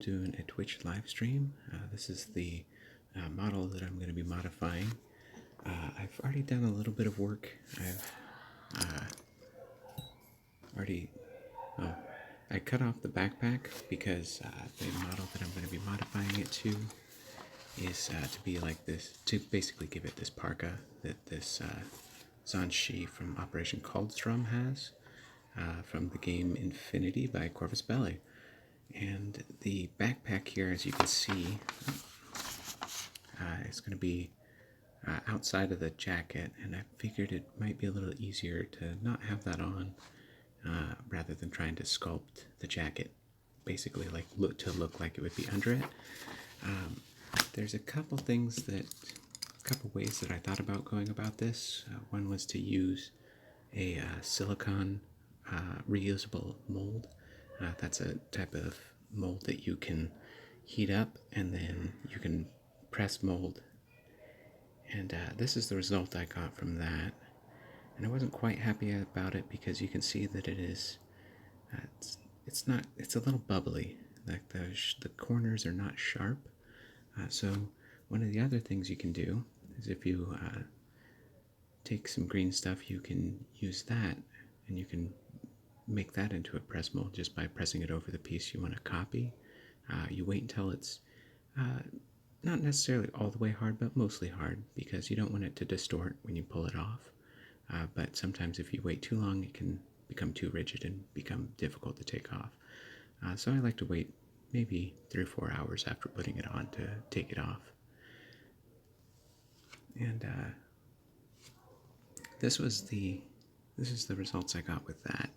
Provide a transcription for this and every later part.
Doing a Twitch live stream. This is the model that I'm going to be modifying. I've already done a little bit of work. I cut off the backpack because the model that I'm going to be modifying it to is to be like this, to basically give it this Parka that this Zanshi from Operation Caldstrom has from the game Infinity by Corvus Belli. And the backpack here, as you can see, is going to be outside of the jacket, and I figured it might be a little easier to not have that on rather than trying to sculpt the jacket, basically like look like it would be under it. There's a couple ways that I thought about going about this. One was to use a silicone reusable mold. That's a type of mold that you can heat up and then you can press mold. And this is the result I got from that. And I wasn't quite happy about it because you can see that it is, it's a little bubbly. Like the corners are not sharp. So one of the other things you can do is if you take some green stuff, you can use that and you can make that into a press mold just by pressing it over the piece you want to copy. You wait until it's not necessarily all the way hard, but mostly hard, because you don't want it to distort when you pull it off. But sometimes if you wait too long, it can become too rigid and become difficult to take off. So I like to wait maybe 3 or 4 hours after putting it on to take it off. And this is the results I got with that.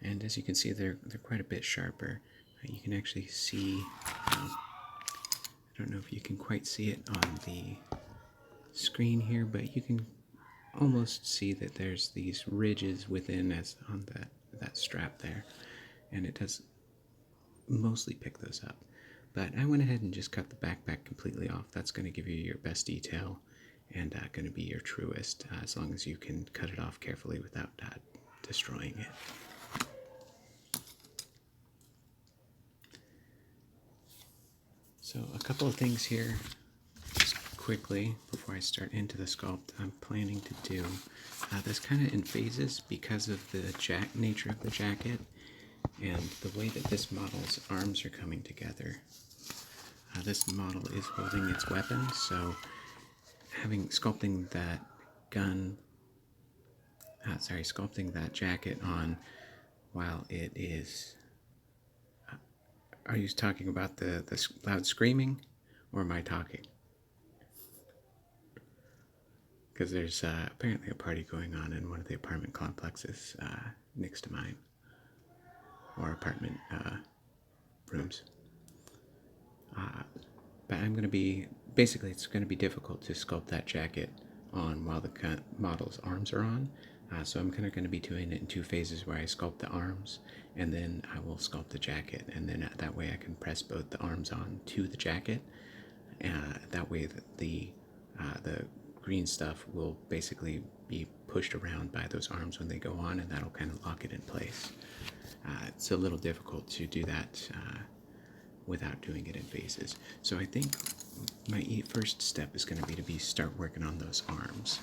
And as you can see, they're quite a bit sharper. You can actually see, I don't know if you can quite see it on the screen here, but you can almost see that there's these ridges within as on that strap there. And it does mostly pick those up. But I went ahead and just cut the backpack completely off. That's going to give you your best detail and going to be your truest, as long as you can cut it off carefully without destroying it. So a couple of things here, just quickly, before I start into the sculpt. I'm planning to do this kind of in phases because of the nature of the jacket and the way that this model's arms are coming together. This model is holding its weapon, so sculpting that jacket on while it is. Are you talking about the loud screaming, or am I talking? Because there's apparently a party going on in one of the apartment complexes next to mine, or apartment rooms. But I'm going to be, basically it's going to be difficult to sculpt that jacket on while the model's arms are on. So I'm kind of going to be doing it in 2 phases where I sculpt the arms and then I will sculpt the jacket, and then that way I can press both the arms on to the jacket. That way the green stuff will basically be pushed around by those arms when they go on, and that'll kind of lock it in place. It's a little difficult to do that without doing it in phases. So I think my first step is going to be start working on those arms.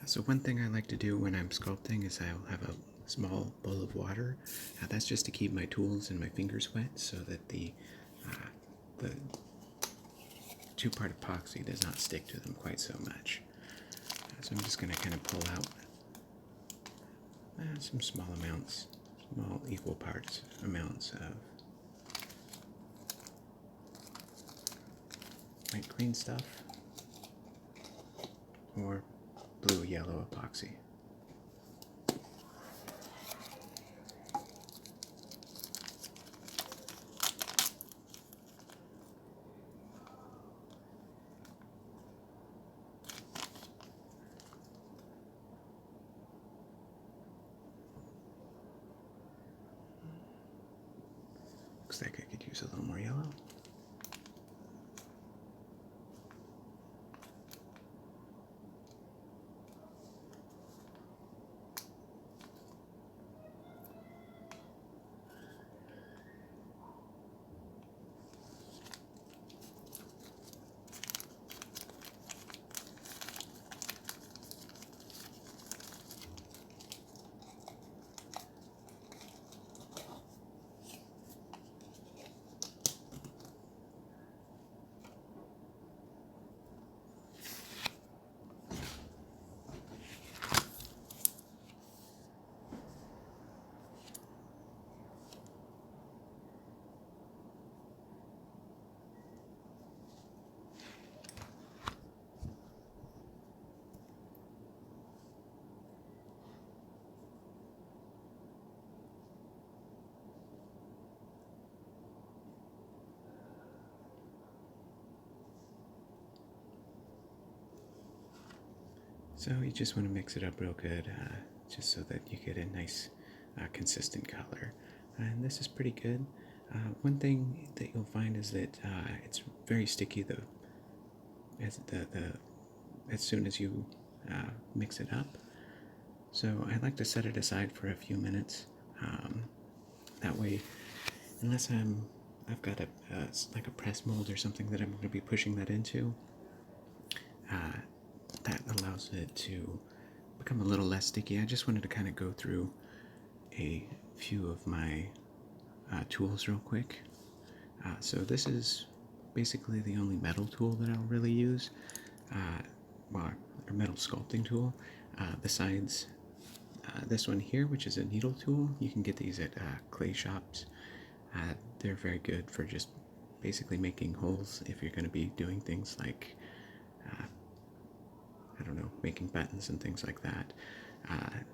So one thing I like to do when I'm sculpting is I'll have a small bowl of water. That's just to keep my tools and my fingers wet so that the 2-part epoxy does not stick to them quite so much. So I'm just going to kind of pull out some small equal parts amounts of light green stuff. or blue-yellow epoxy. Looks like I could use a little more yellow. So you just want to mix it up real good, just so that you get a nice, consistent color. And this is pretty good. One thing that you'll find is that it's very sticky. As soon as you mix it up. So I like to set it aside for a few minutes. That way, unless I've got like a press mold or something that I'm going to be pushing that into. That allows it to become a little less sticky. I just wanted to kind of go through a few of my tools real quick. So this is basically the only metal tool that I'll really use, or metal sculpting tool, besides this one here, which is a needle tool. You can get these at clay shops. They're very good for just basically making holes if you're going to be doing things like I don't know, making buttons and things like that.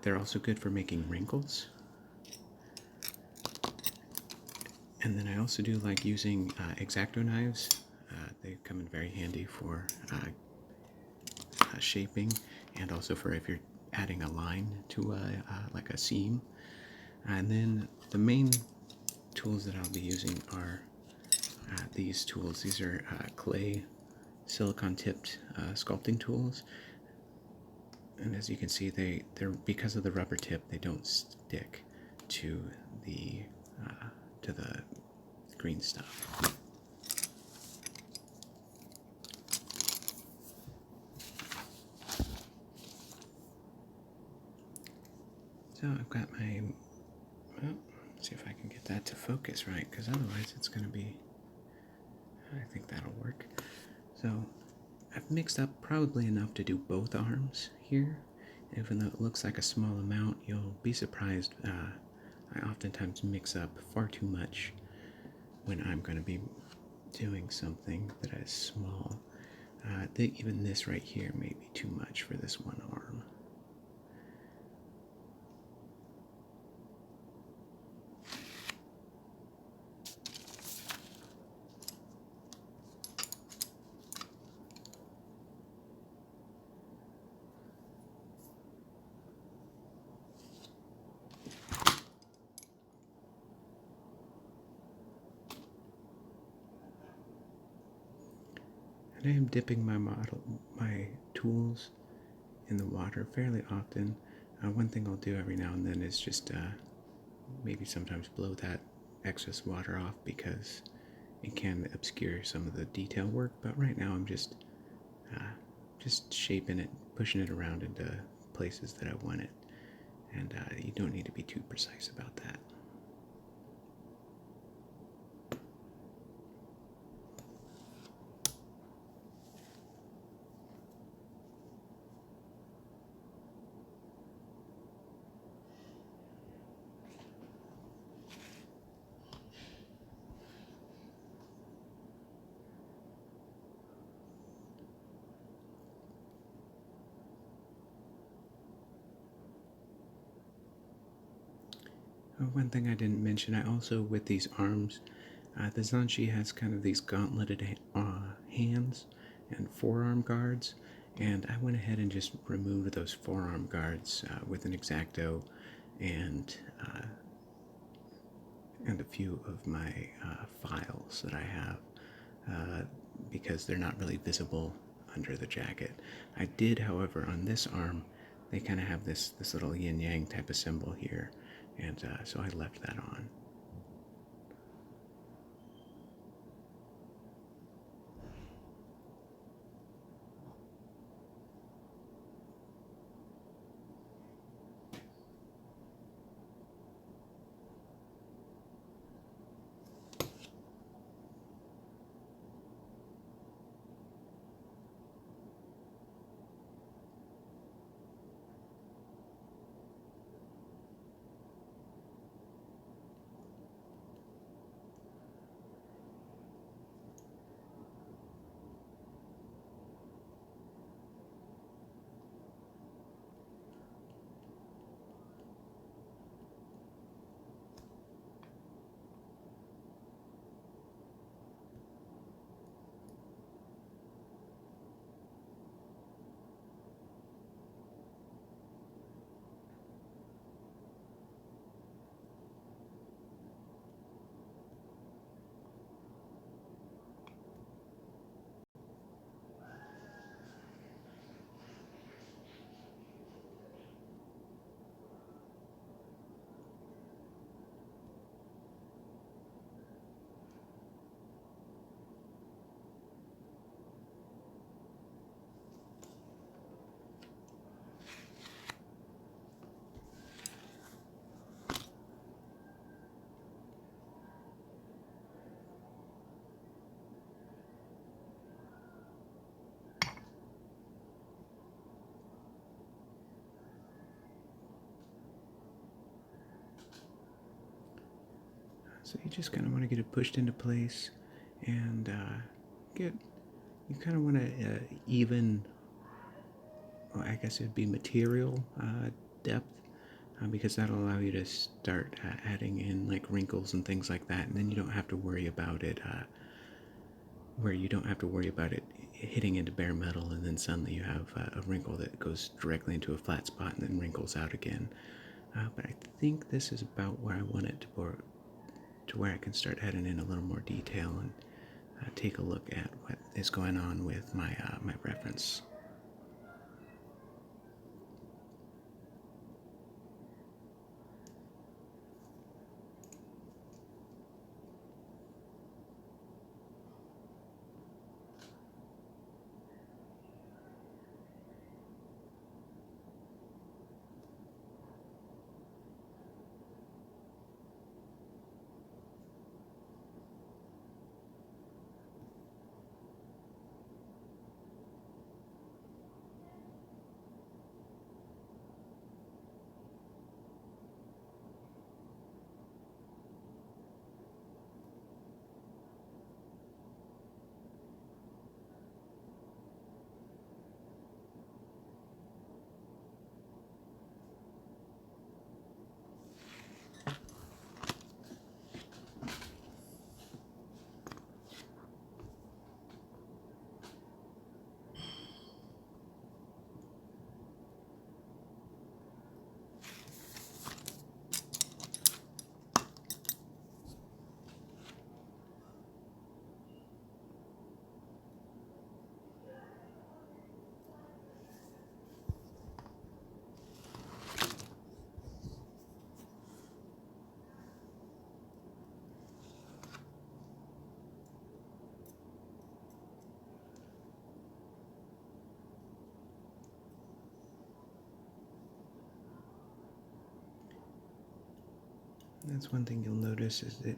They're also good for making wrinkles. And then I also do like using X-Acto knives. They come in very handy for shaping, and also for if you're adding a line to like a seam. And then the main tools that I'll be using are these tools. These are clay silicone tipped sculpting tools. And as you can see, they're because of the rubber tip, they don't stick to the green stuff. So I've got my, well, let's see if I can get that to focus right, because otherwise it's going to be, I think that'll work. So I've mixed up probably enough to do both arms here. Even though it looks like a small amount, you'll be surprised. I oftentimes mix up far too much when I'm going to be doing something that is small. Even this right here may be too much for this one arm. And I am dipping my tools in the water fairly often. One thing I'll do every now and then is just maybe sometimes blow that excess water off, because it can obscure some of the detail work. But right now I'm just shaping it, pushing it around into places that I want it. And you don't need to be too precise about that. One thing I didn't mention, I also, with these arms, the Zanshi has kind of these gauntleted hands and forearm guards, and I went ahead and just removed those forearm guards with an X-Acto and a few of my files that I have because they're not really visible under the jacket. I did, however, on this arm, they kind of have this little yin-yang type of symbol here, and so I left that on. So you just kind of want to get it pushed into place, and you kind of want to even, well, I guess it'd be material depth, because that'll allow you to start adding in like wrinkles and things like that, and then you don't have to worry about it, hitting into bare metal, and then suddenly you have a wrinkle that goes directly into a flat spot and then wrinkles out again. But I think this is about where I want it to where I can start adding in a little more detail and take a look at what is going on with my reference. That's one thing you'll notice is that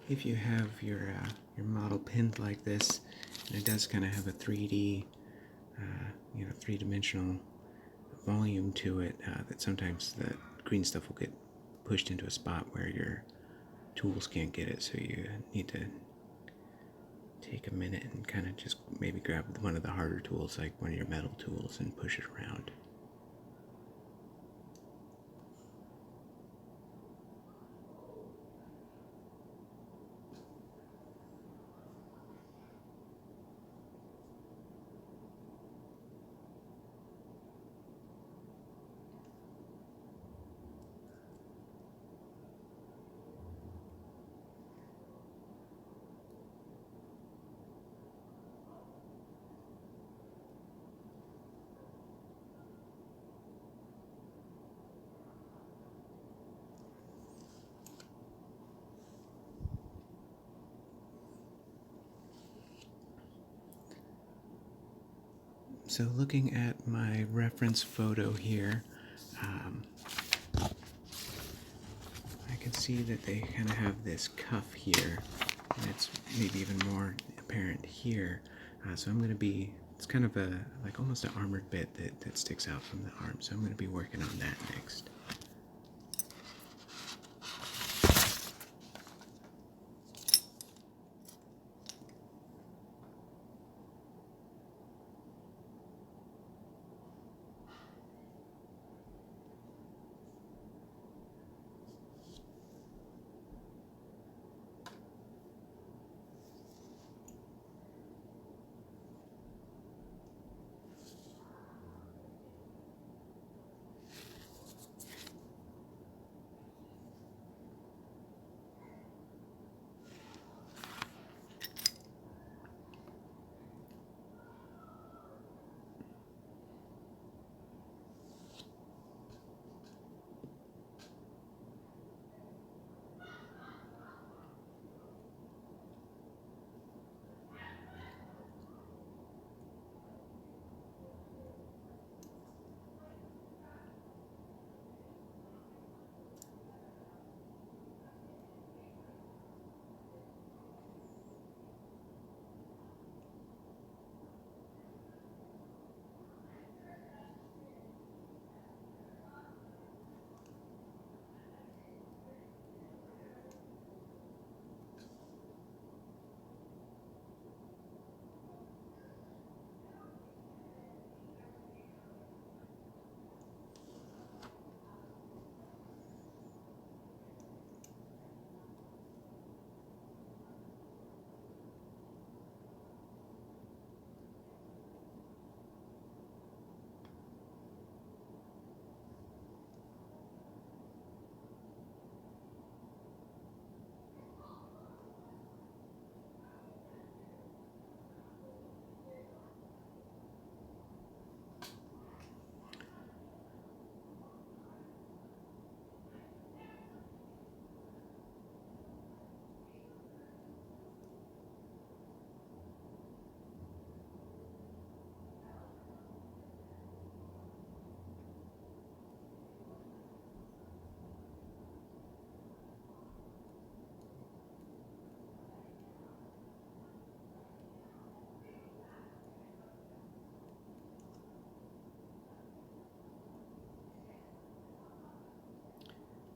if you have your model pinned like this, and it does kind of have a 3D, three-dimensional volume to it, that sometimes the green stuff will get pushed into a spot where your tools can't get it, so you need to take a minute and kind of just maybe grab one of the harder tools, like one of your metal tools, and push it around. So looking at my reference photo here, um, I can see that they kind of have this cuff here, and it's maybe even more apparent here. So I'm going to be, it's kind of a, like almost an armored bit that sticks out from the arm, so I'm going to be working on that next.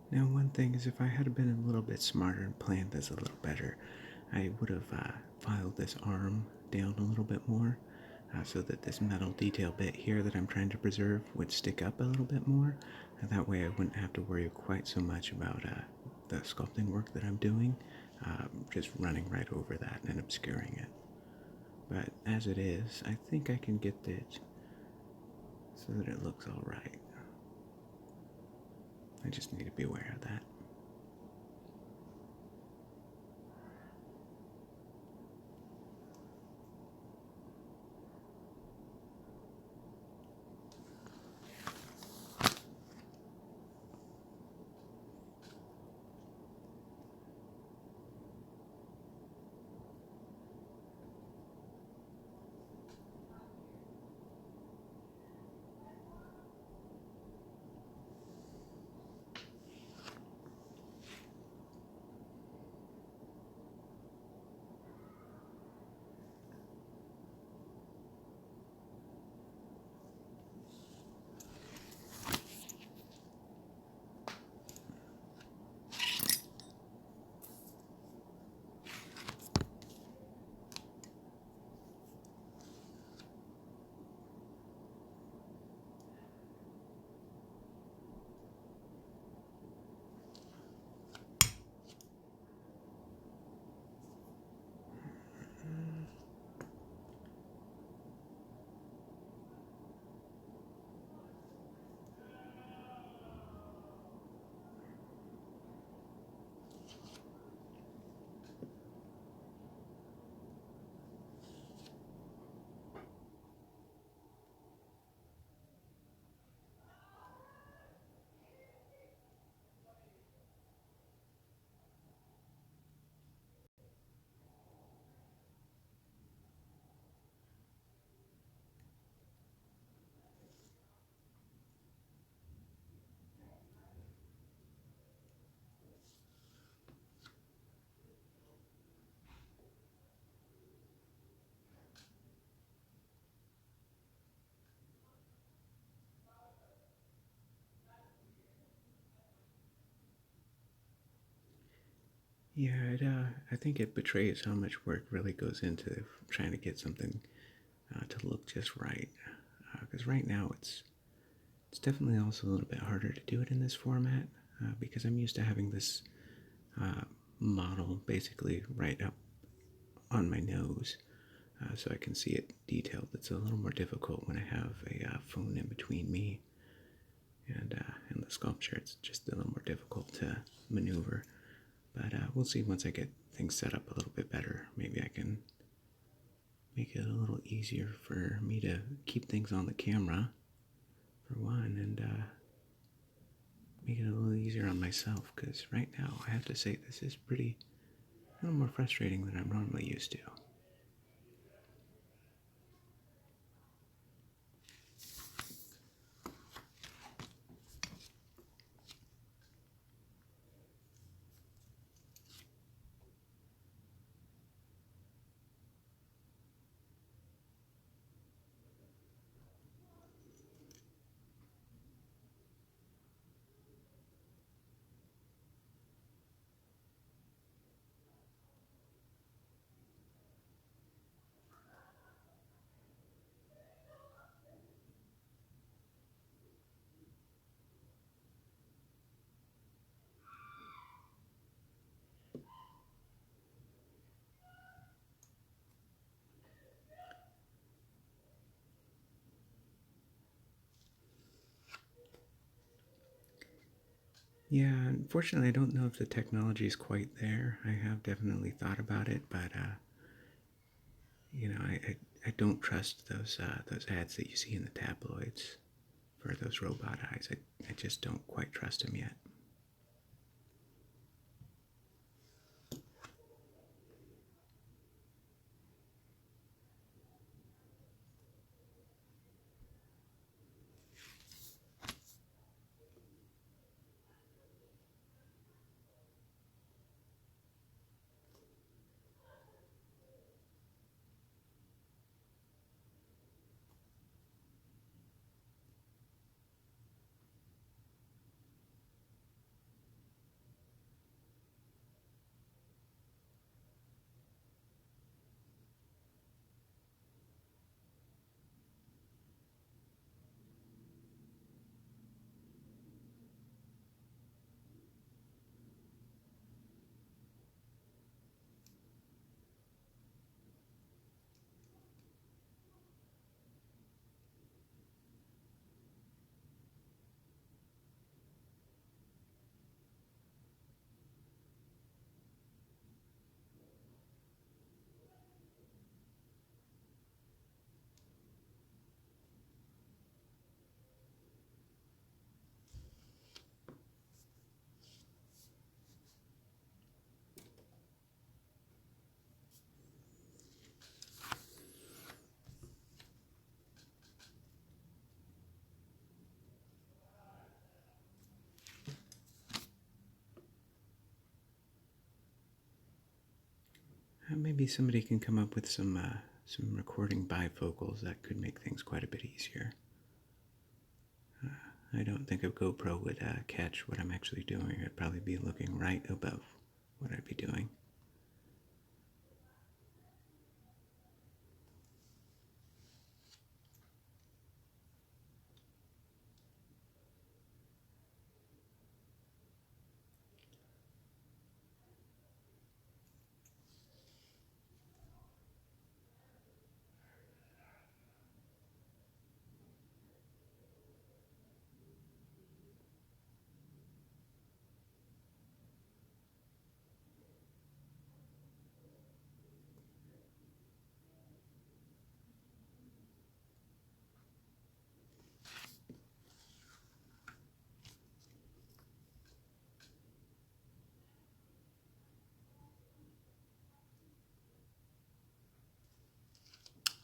Now, one thing is, if I had been a little bit smarter and planned this a little better, I would have filed this arm down a little bit more so that this metal detail bit here that I'm trying to preserve would stick up a little bit more, and that way I wouldn't have to worry quite so much about the sculpting work that I'm doing, just running right over that and obscuring it. But as it is, I think I can get it so that it looks alright. I just need to be aware of that. Yeah, I think it betrays how much work really goes into trying to get something to look just right. Because right now it's definitely also a little bit harder to do it in this format because I'm used to having this uh, model basically right up on my nose so I can see it detailed. It's a little more difficult when I have a phone in between me and the sculpture. It's just a little more difficult to maneuver. But we'll see once I get things set up a little bit better. Maybe I can make it a little easier for me to keep things on the camera, for one, and make it a little easier on myself. Because right now, I have to say, this is a little more frustrating than I'm normally used to. Yeah, unfortunately, I don't know if the technology is quite there. I have definitely thought about it, but I don't trust those ads that you see in the tabloids for those robot eyes. I just don't quite trust them yet. Maybe somebody can come up with some recording bifocals that could make things quite a bit easier. I don't think a GoPro would catch what I'm actually doing. I'd probably be looking right above what I'd be doing.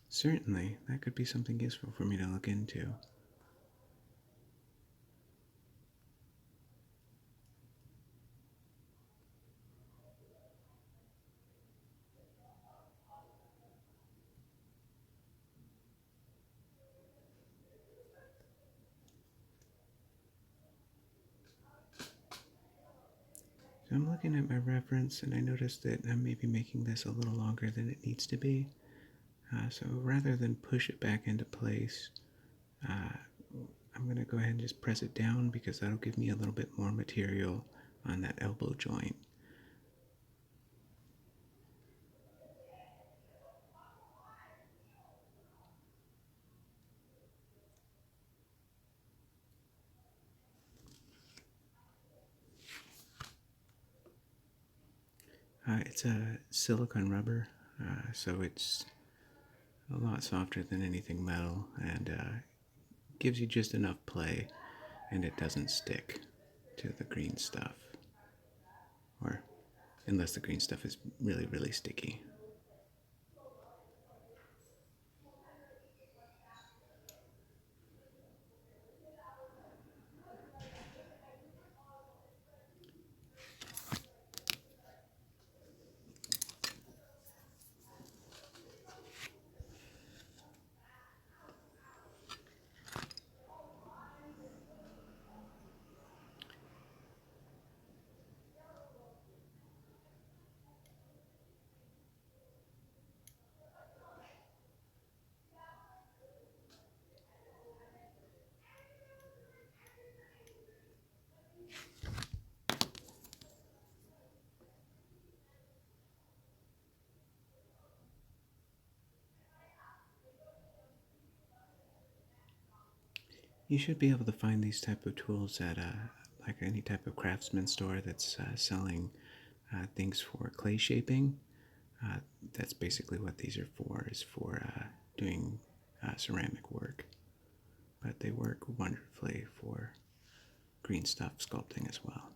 Certainly, that could be something useful for me to look into. So I'm looking at my reference and I noticed that I'm maybe making this a little longer than it needs to be. So rather than push it back into place, I'm going to go ahead and just press it down because that'll give me a little bit more material on that elbow joint. It's a silicone rubber, so it's a lot softer than anything metal and gives you just enough play and it doesn't stick to the green stuff. Or unless the green stuff is really, really sticky. You should be able to find these type of tools at like any type of craftsman store that's selling things for clay shaping. Uh, that's basically what these are for, is for doing ceramic work. But they work wonderfully for green stuff sculpting as well.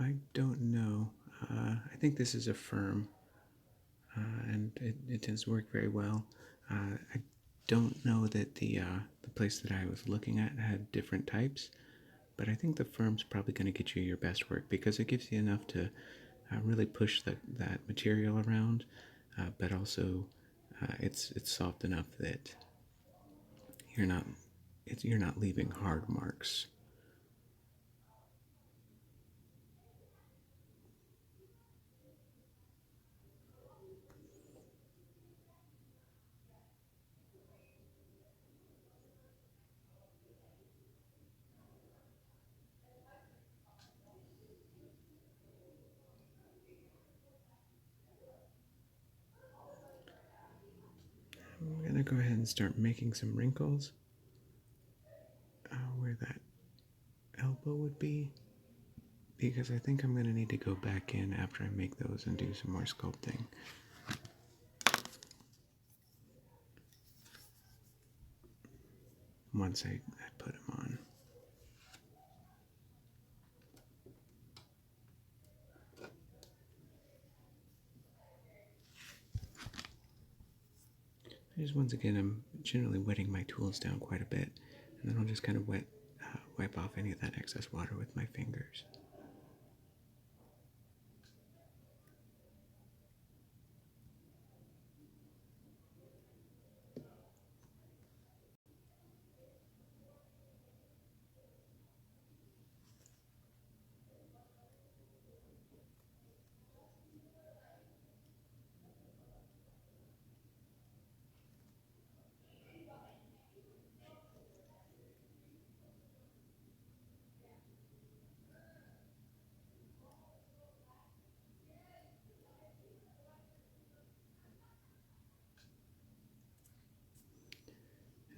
I don't know. I think this is a firm, and it tends to work very well. I don't know that the place that I was looking at had different types, but I think the firm's probably going to get you your best work because it gives you enough to really push that material around, but also it's soft enough that you're not you're not leaving hard marks. I'm gonna go ahead and start making some wrinkles where that elbow would be, because I think I'm gonna need to go back in after I make those and do some more sculpting. Once I put them on. Just once again, I'm generally wetting my tools down quite a bit, and then I'll just kind of wipe off any of that excess water with my fingers.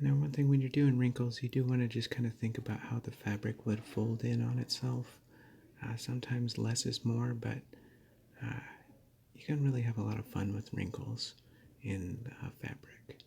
Now, one thing when you're doing wrinkles, you do want to just kind of think about how the fabric would fold in on itself. Sometimes less is more, but you can really have a lot of fun with wrinkles in fabric.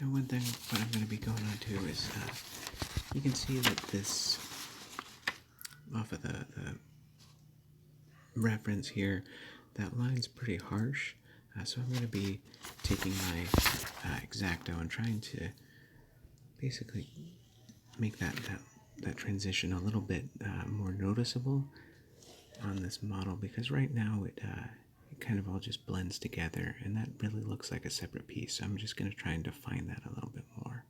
And one thing what I'm going to be going on to is you can see that this, off of the reference here, that line's pretty harsh. So I'm going to be taking my X-Acto and trying to basically make that transition a little bit more noticeable on this model, because right now it kind of all just blends together and that really looks like a separate piece. So I'm just going to try and define that a little bit more.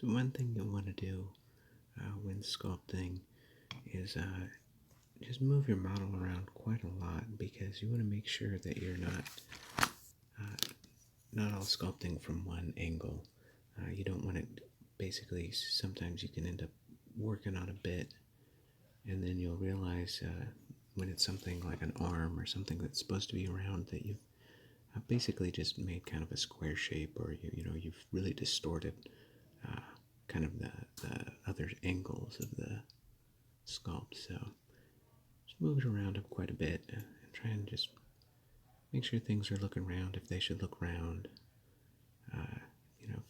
So one thing you'll want to do when sculpting is just move your model around quite a lot, because you want to make sure that you're not all sculpting from one angle. You don't want it, basically, sometimes you can end up working on a bit and then you'll realize when it's something like an arm or something that's supposed to be round that you've basically just made kind of a square shape, or you've really distorted kind of the other angles of the sculpt. So just move it around up quite a bit and try and just make sure things are looking round if they should look round.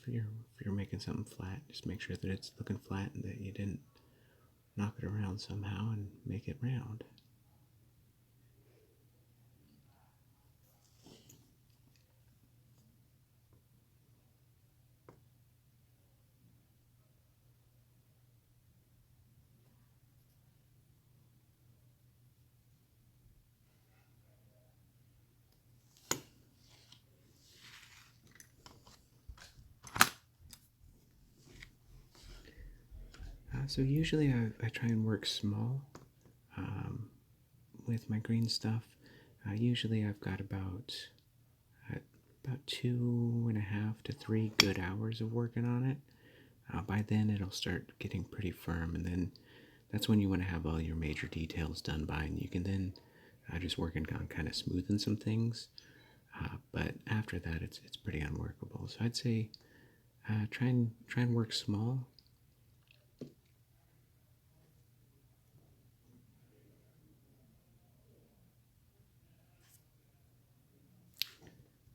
If you're making something flat, just make sure that it's looking flat and that you didn't knock it around somehow and make it round. So usually I try and work small with my green stuff. Usually I've got about 2.5 to 3 good hours of working on it. By then it'll start getting pretty firm, and then that's when you want to have all your major details done by, and you can then just working on kind of smoothing some things. But after that, it's pretty unworkable. So I'd say try and work small.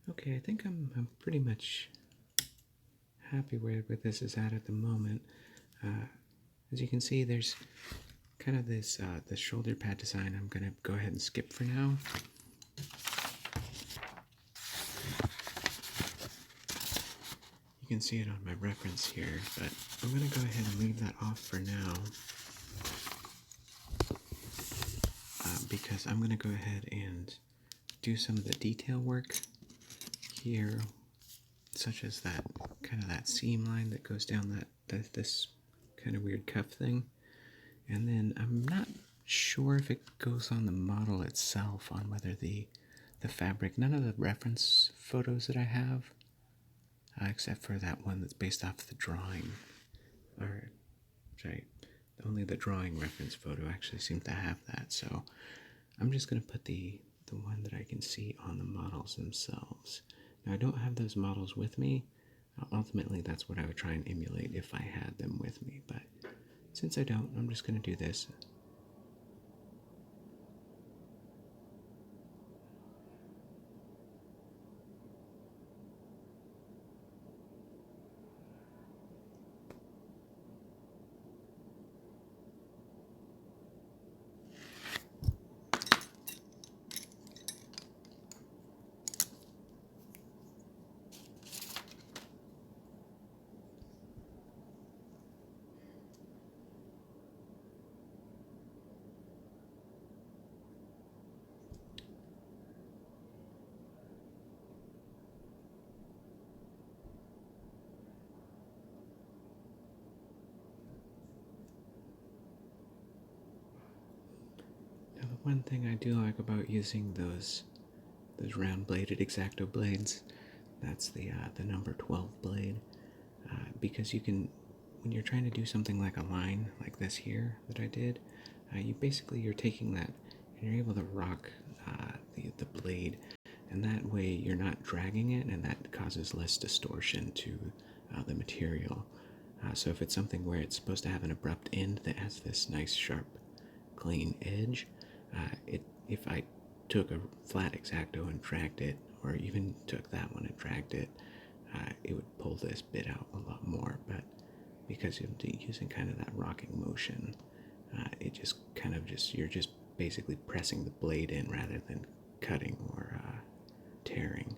Okay, I think I'm pretty much happy where this is at the moment. As you can see, there's kind of this the shoulder pad design I'm gonna go ahead and skip for now. You can see it on my reference here, but I'm gonna go ahead and leave that off for now because I'm gonna go ahead and do some of the detail work here, such as that kind of that seam line that goes down this kind of weird cuff thing. And then I'm not sure if it goes on the model itself, on whether the fabric, none of the reference photos that I have, except for that one that's based off the drawing, or sorry, only the drawing reference photo actually seems to have that. So I'm just going to put the one that I can see on the models themselves. Now I don't have those models with me. Ultimately that's what I would try and emulate if I had them with me, but since I don't, I'm just going to do this. Now the one thing I do like about using those round bladed X-Acto blades, that's the number 12 blade, because you can, when you're trying to do something like a line like this here that I did, you're taking that and you're able to rock the blade, and that way you're not dragging it, and that causes less distortion to the material. So if it's something where it's supposed to have an abrupt end that has this nice sharp clean edge, if I took a flat X-Acto and dragged it, or even took that one and dragged it, it would pull this bit out a lot more. But because you're using kind of that rocking motion, it just kind of you're just basically pressing the blade in rather than cutting or tearing.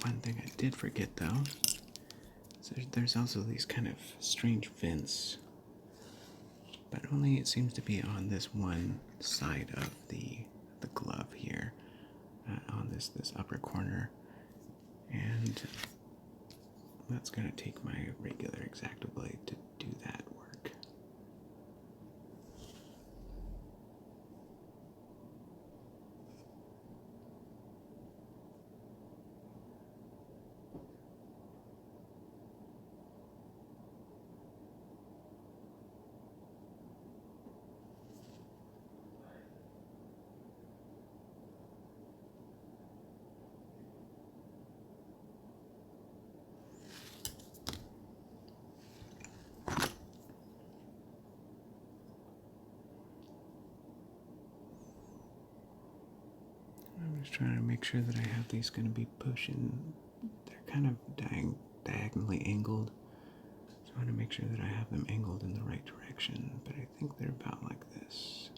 One thing I did forget though, so there's also these kind of strange vents but only it seems to be on this one side of the glove here, on this upper corner, and that's going to take my regular X-Acto blade to do that work. I'm just trying to make sure that I have these going to be pushing. They're kind of diagonally angled, so I want to make sure that I have them angled in the right direction, but I think they're about like this.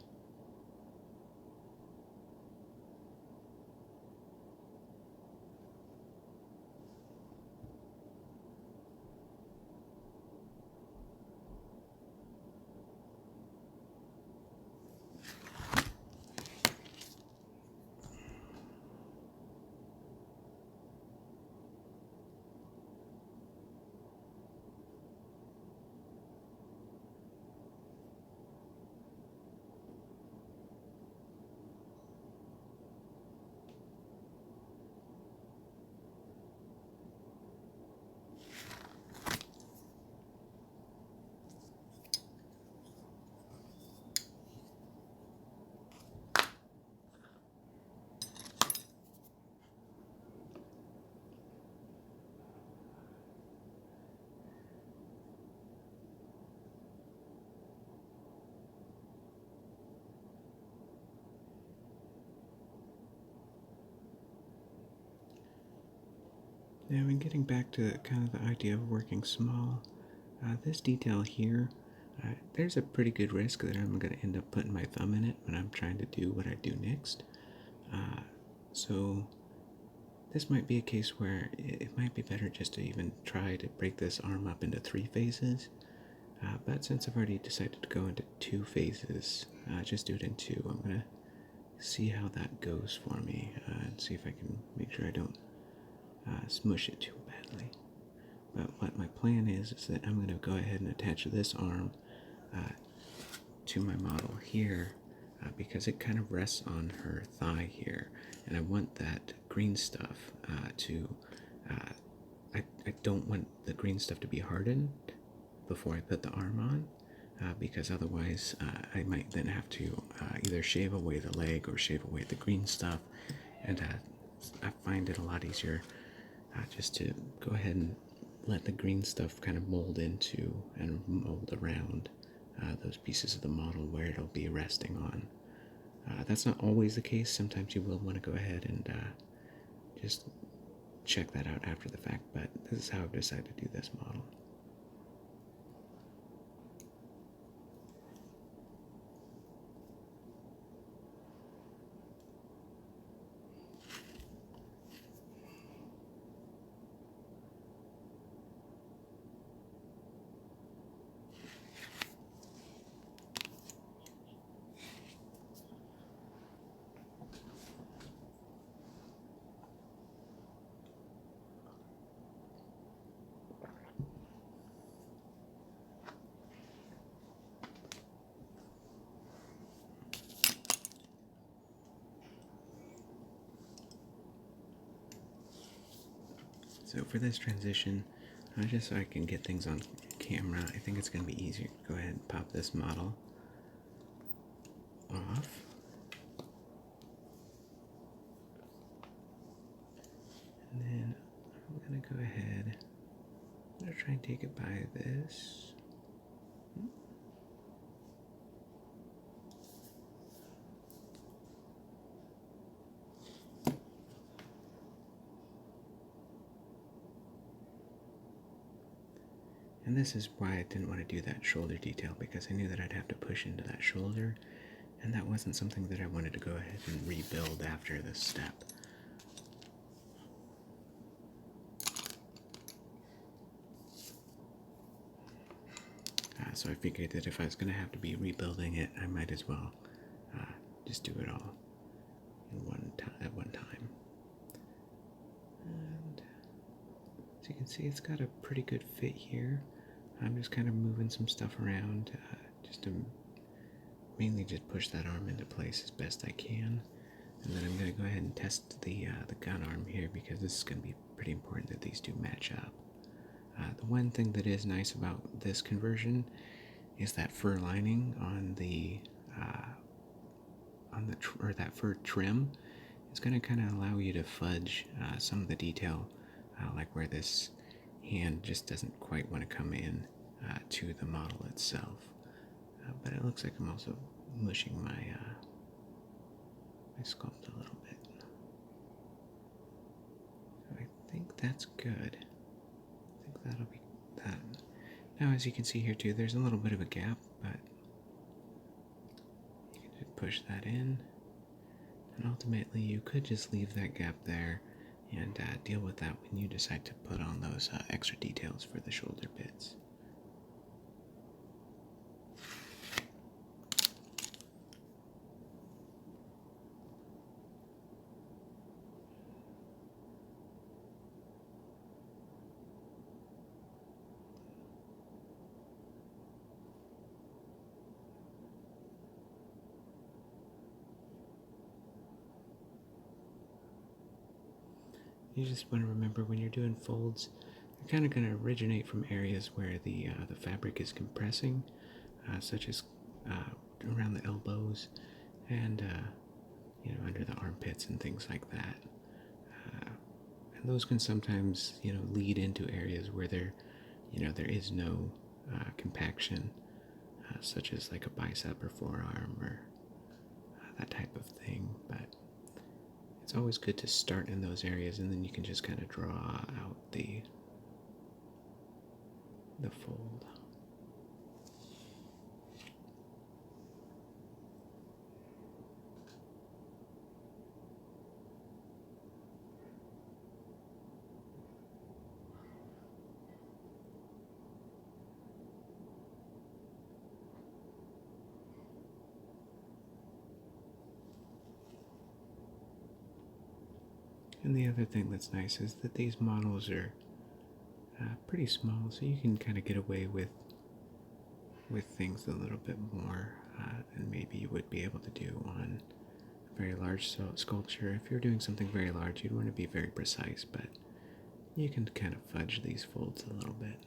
Now, in getting back to kind of the idea of working small, this detail here, there's a pretty good risk that I'm going to end up putting my thumb in it when I'm trying to do what I do next. So this might be a case where it might be better just to even try to break this arm up into 3 phases. But since I've already decided to go into 2 phases, just do it in 2. I'm going to see how that goes for me and see if I can make sure I don't smush it too badly. But what my plan is that I'm going to go ahead and attach this arm to my model here because it kind of rests on her thigh here, and I want that green stuff I don't want the green stuff to be hardened before I put the arm on, because otherwise I might then have to either shave away the leg or shave away the green stuff, and I find it a lot easier just to go ahead and let the green stuff kind of mold into and mold around those pieces of the model where it'll be resting on. That's not always the case. Sometimes you will want to go ahead and just check that out after the fact, but this is how I've decided to do this model. So for this transition, just so I can get things on camera, I think it's going to be easier to go ahead and pop this model off. And then I'm going to go ahead, I'm going to try and take it by this. And this is why I didn't want to do that shoulder detail, because I knew that I'd have to push into that shoulder, and that wasn't something that I wanted to go ahead and rebuild after this step. So I figured that if I was going to have to be rebuilding it, I might as well just do it all at one time. And as you can see, it's got a pretty good fit here. I'm just kind of moving some stuff around just to mainly just push that arm into place as best I can. And then I'm going to go ahead and test the gun arm here, because this is going to be pretty important that these two match up. The one thing that is nice about this conversion is that fur lining on that fur trim. It's going to kind of allow you to fudge some of the detail, like where this hand just doesn't quite want to come in to the model itself. But it looks like I'm also mushing my sculpt a little bit. So I think that's good. I think that'll be that. Now, as you can see here too, there's a little bit of a gap, but you can just push that in. And ultimately, you could just leave that gap there and deal with that when you decide to put on those extra details for the shoulder bits. You just want to remember, when you're doing folds, they're kind of going to originate from areas where the fabric is compressing, such as around the elbows and under the armpits and things like that. And those can sometimes lead into areas where there is no compaction, such as like a bicep or forearm or that type of thing. But it's always good to start in those areas, and then you can just kind of draw out the fold. And the other thing that's nice is that these models are pretty small, so you can kind of get away with things a little bit more than maybe you would be able to do on a very large sculpture. If you're doing something very large, you'd want to be very precise, but you can kind of fudge these folds a little bit.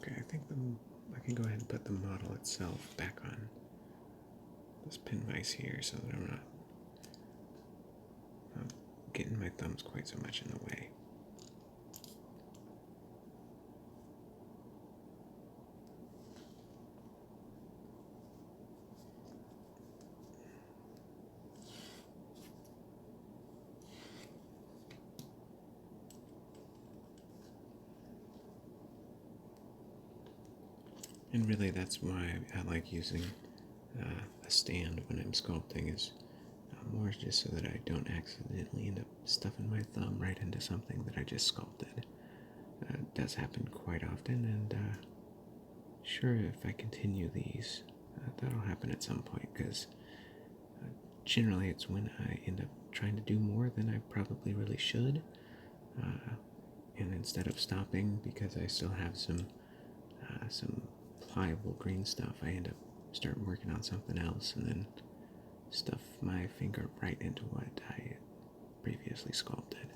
Okay, I think I can go ahead and put the model itself back on this pin vise here, so that I'm not getting my thumbs quite so much in the way. And really, that's why I like using a stand when I'm sculpting, is more just so that I don't accidentally end up stuffing my thumb right into something that I just sculpted. It does happen quite often, and sure, if I continue these, that'll happen at some point, because generally it's when I end up trying to do more than I probably really should, and instead of stopping because I still have some pliable green stuff, I end up starting working on something else, and then stuff my finger right into what I previously sculpted.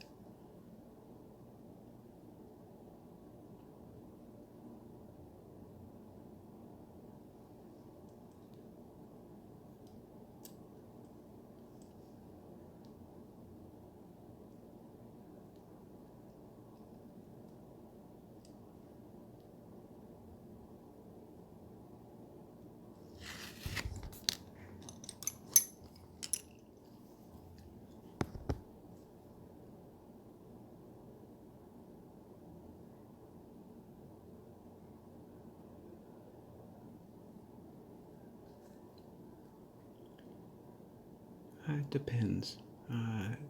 It depends.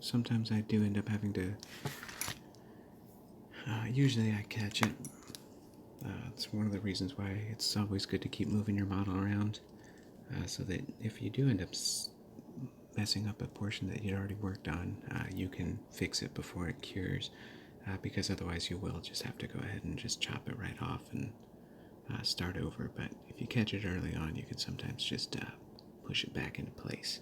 Sometimes I do end up having to. Usually I catch it. It's one of the reasons why it's always good to keep moving your model around, so that if you do end up messing up a portion that you'd already worked on, you can fix it before it cures, because otherwise you will just have to go ahead and just chop it right off and start over. But if you catch it early on, you can sometimes just push it back into place.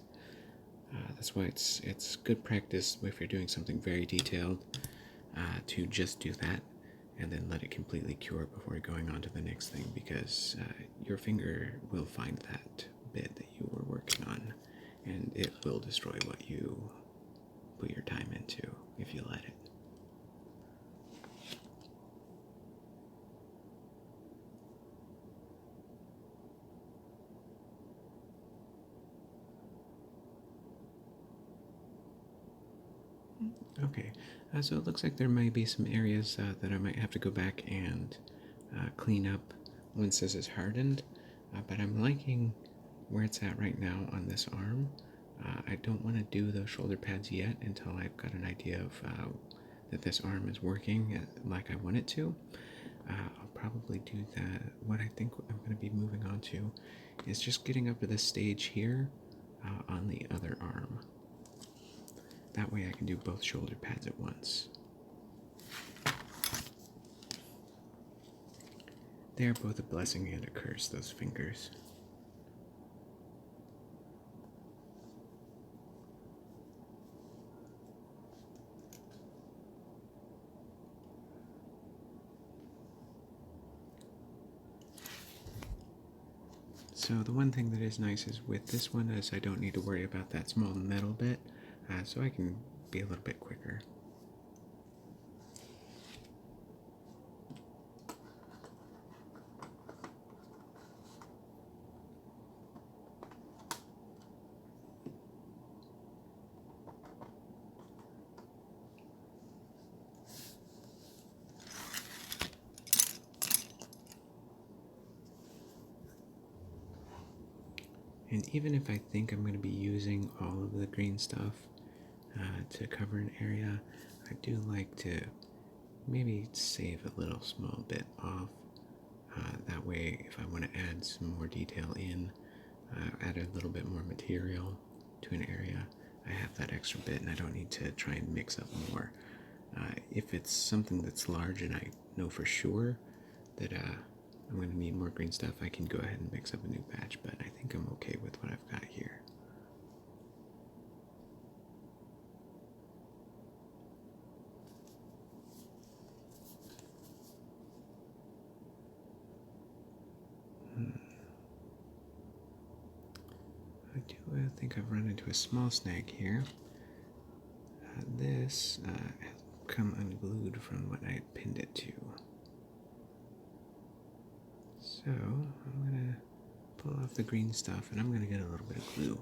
That's why it's good practice if you're doing something very detailed, to just do that and then let it completely cure before going on to the next thing, because your finger will find that bit that you were working on, and it will destroy what you put your time into if you let it. Okay, so it looks like there might be some areas that I might have to go back and clean up once this is hardened, but I'm liking where it's at right now on this arm. I don't want to do those shoulder pads yet until I've got an idea of that this arm is working like I want it to. I'll probably do that. What I think I'm going to be moving on to is just getting up to this stage here on the other arm. That way I can do both shoulder pads at once. They are both a blessing and a curse, those fingers. So the one thing that is nice is with this one is I don't need to worry about that small metal bit, so I can be a little bit quicker. And even if I think I'm going to be using all of the green stuff to cover an area, I do like to maybe save a little small bit off. That way, if I want to add some more detail in, add a little bit more material to an area, I have that extra bit and I don't need to try and mix up more. If it's something that's large and I know for sure that I'm going to need more green stuff, I can go ahead and mix up a new batch, but I think I'm okay with what I've got here. I do think I've run into a small snag here. This has come unglued from what I had pinned it to. So I'm going to pull off the green stuff and I'm going to get a little bit of glue.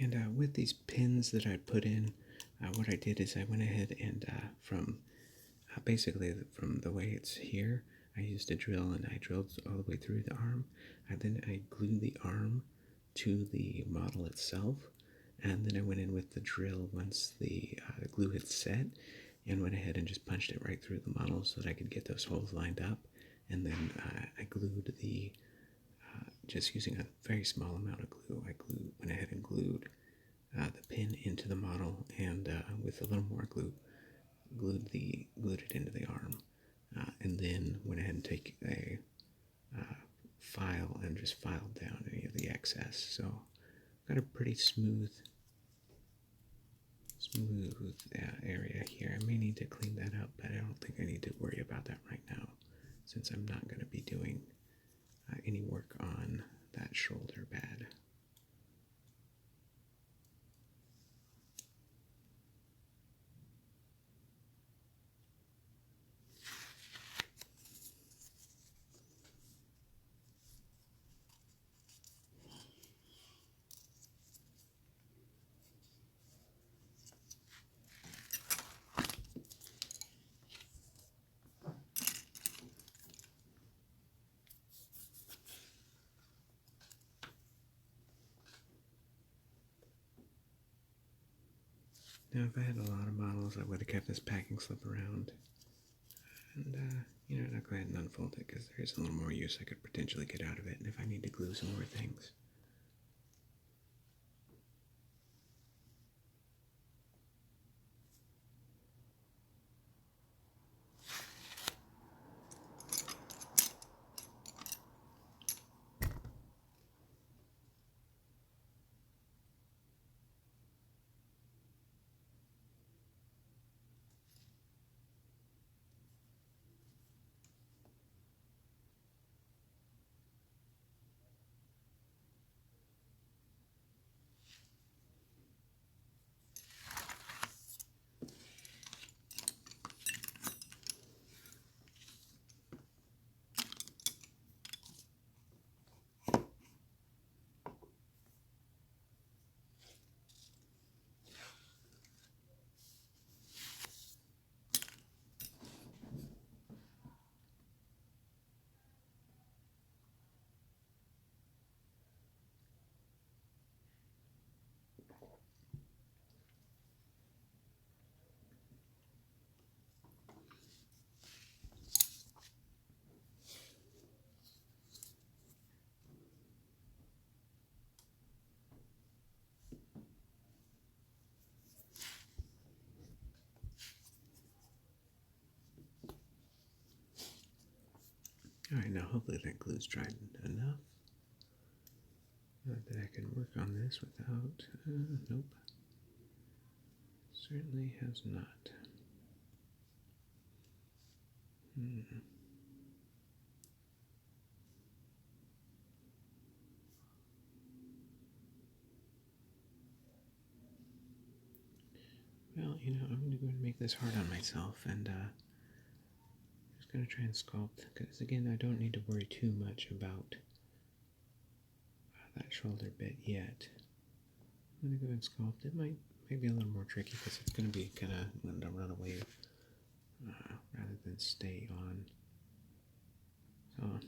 And with these pins that I put in, what I did is I went ahead and from basically from the way it's here, I used a drill and I drilled all the way through the arm. And then I glued the arm to the model itself. And then I went in with the drill once the glue had set and went ahead and just punched it right through the model so that I could get those holes lined up. And then I glued the, just using a very small amount of glue, went ahead and glued the pin into the model and with a little more glue, glued it into the arm. And then went ahead and take a file and just filed down any of the excess. So got a pretty smooth area here. I may need to clean that up, but I don't think I need to worry about that right now since I'm not going to be doing any work on that shoulder pad. Now, if I had a lot of models, I would have kept this packing slip around. And, I'll go ahead and unfold it because there is a little more use I could potentially get out of it. And if I need to glue some more things. Alright, now hopefully that glue's dried enough that I can work on this without, nope, certainly has not. Well, I'm going to go and make this hard on myself and just going to try and sculpt because, again, I don't need to worry too much about that shoulder bit yet. I'm going to go and sculpt. It might be a little more tricky because it's going to be kind of letting it run away rather than stay on. So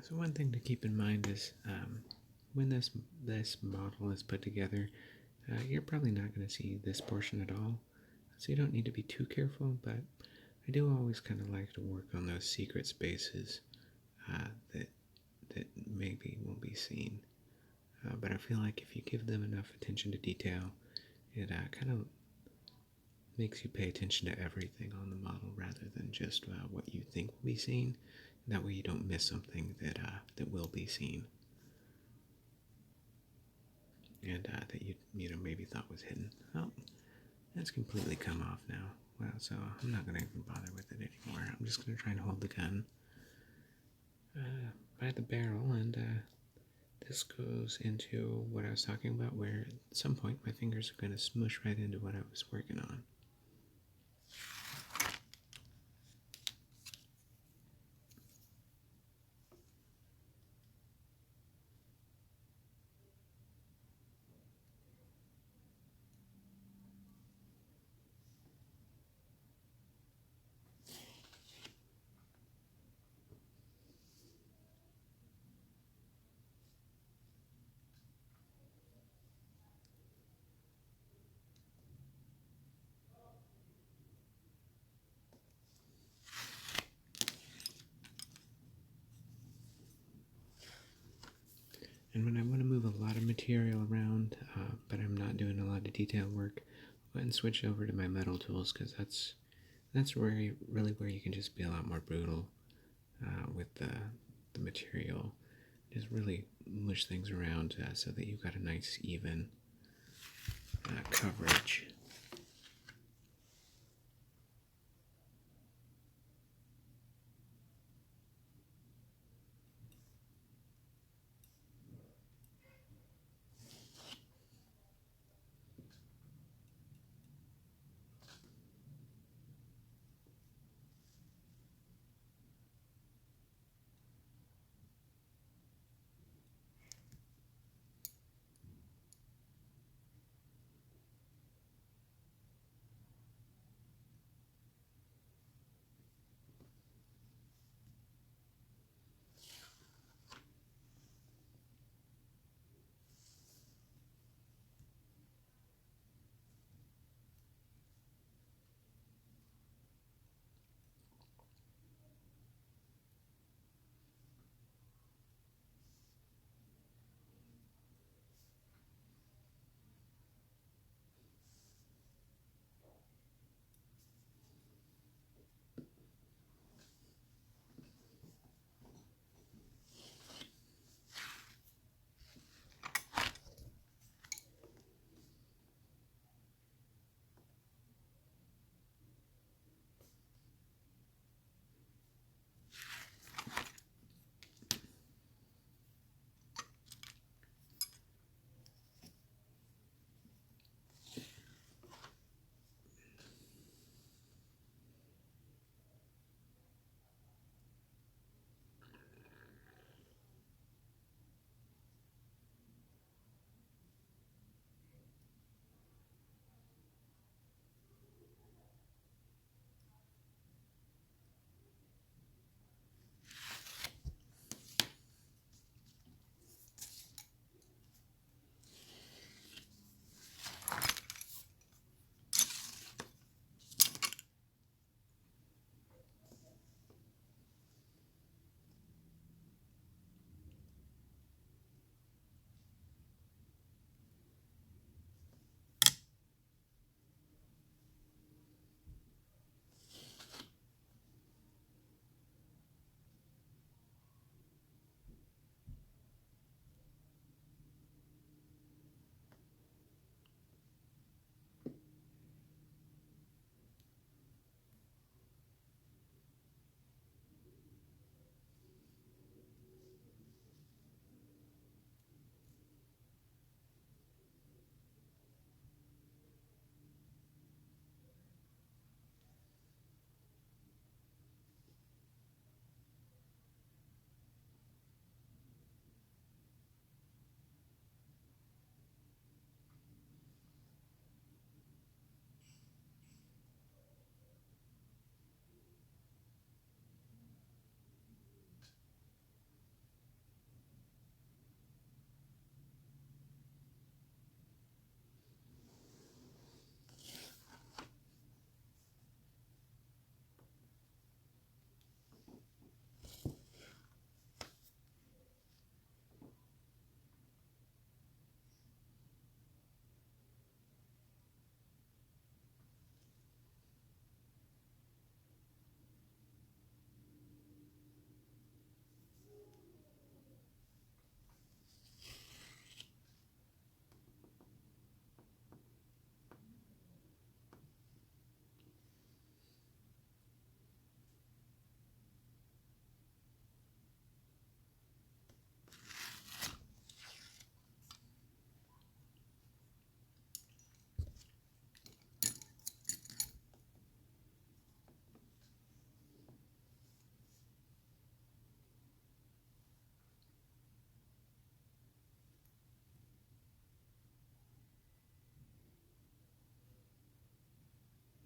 So one thing to keep in mind is when this model is put together, you're probably not going to see this portion at all, so you don't need to be too careful, but I do always kind of like to work on those secret spaces that maybe won't be seen. But I feel like if you give them enough attention to detail, it kind of makes you pay attention to everything on the model rather than just what you think will be seen. That way you don't miss something that will be seen and that you know maybe thought was hidden. Oh, that's completely come off now. Well, so I'm not going to even bother with it anymore. I'm just going to try and hold the gun by the barrel, and this goes into what I was talking about, where at some point my fingers are going to smush right into what I was working on. And when I want to move a lot of material around, but I'm not doing a lot of detail work, I'll go ahead and switch over to my metal tools, because that's really where you can just be a lot more brutal with the material. Just really mush things around so that you've got a nice even coverage.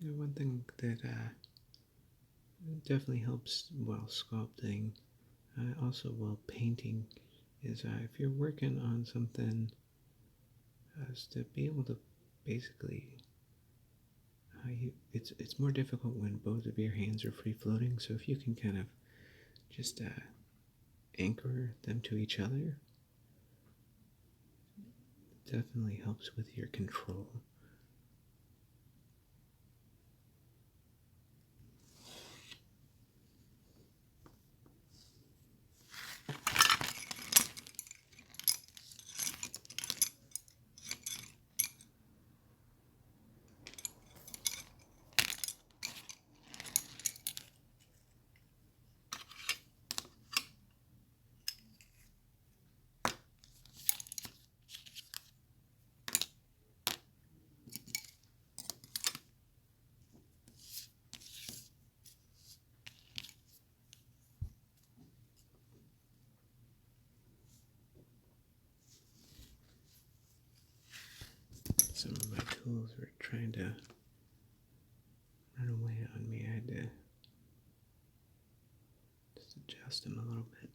One thing that definitely helps while sculpting, also while painting, is if you're working on something, is to be able to basically, it's more difficult when both of your hands are free floating. So if you can kind of just anchor them to each other, it definitely helps with your control. Some of my tools were trying to run away on me. I had to just adjust them a little bit.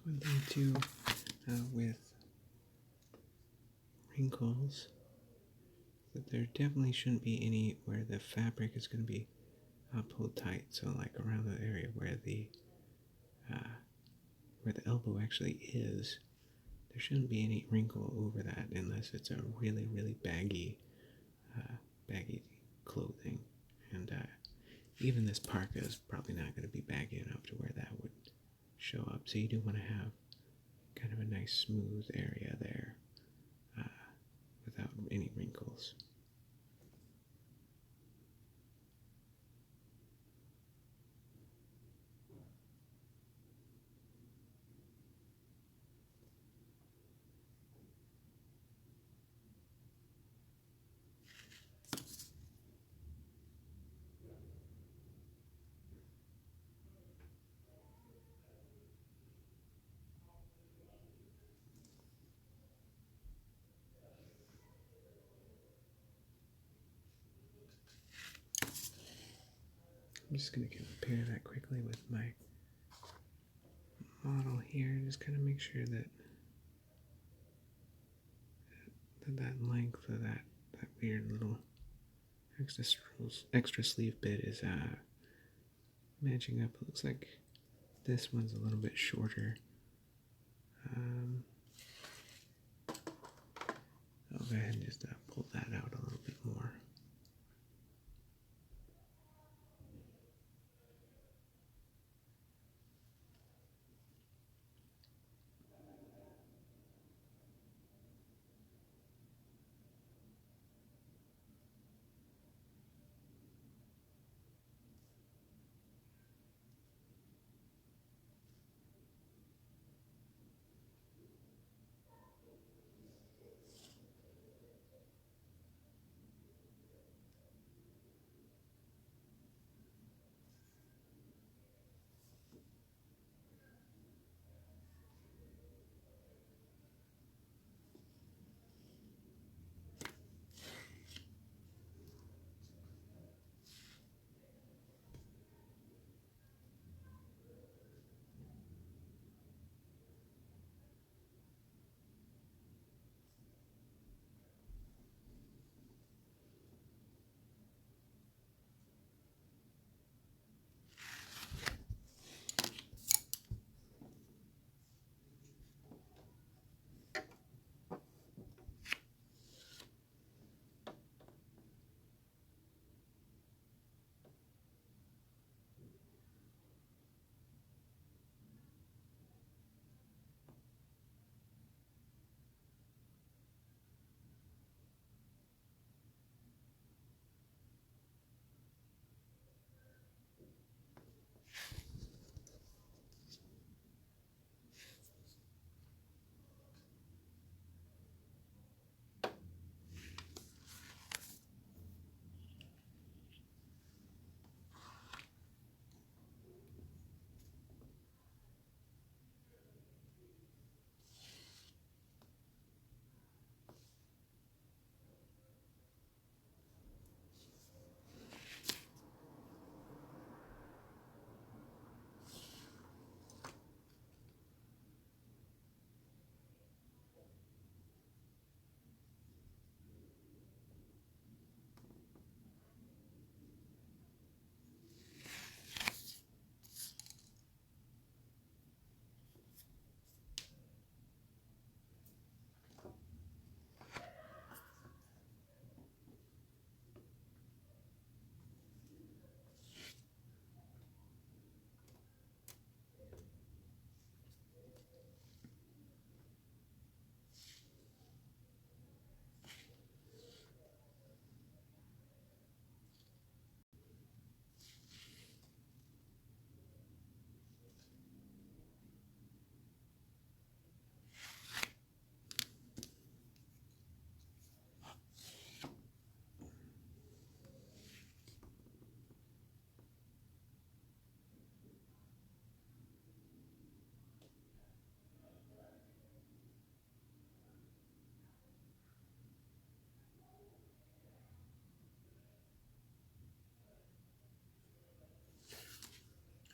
One thing too with wrinkles, that there definitely shouldn't be any where the fabric is going to be pulled tight. So like around the area uh, where the elbow actually is, there shouldn't be any wrinkle over that unless it's a really really baggy clothing. And even this parka is probably not going to be baggy enough to where that would show up. So you do want to have kind of a nice smooth area there without any wrinkles. I'm just going to compare that quickly with my model here. Just kind of make sure that that length of that weird little extra sleeve bit is matching up. It looks like this one's a little bit shorter. I'll go ahead and just pull that out a little bit more.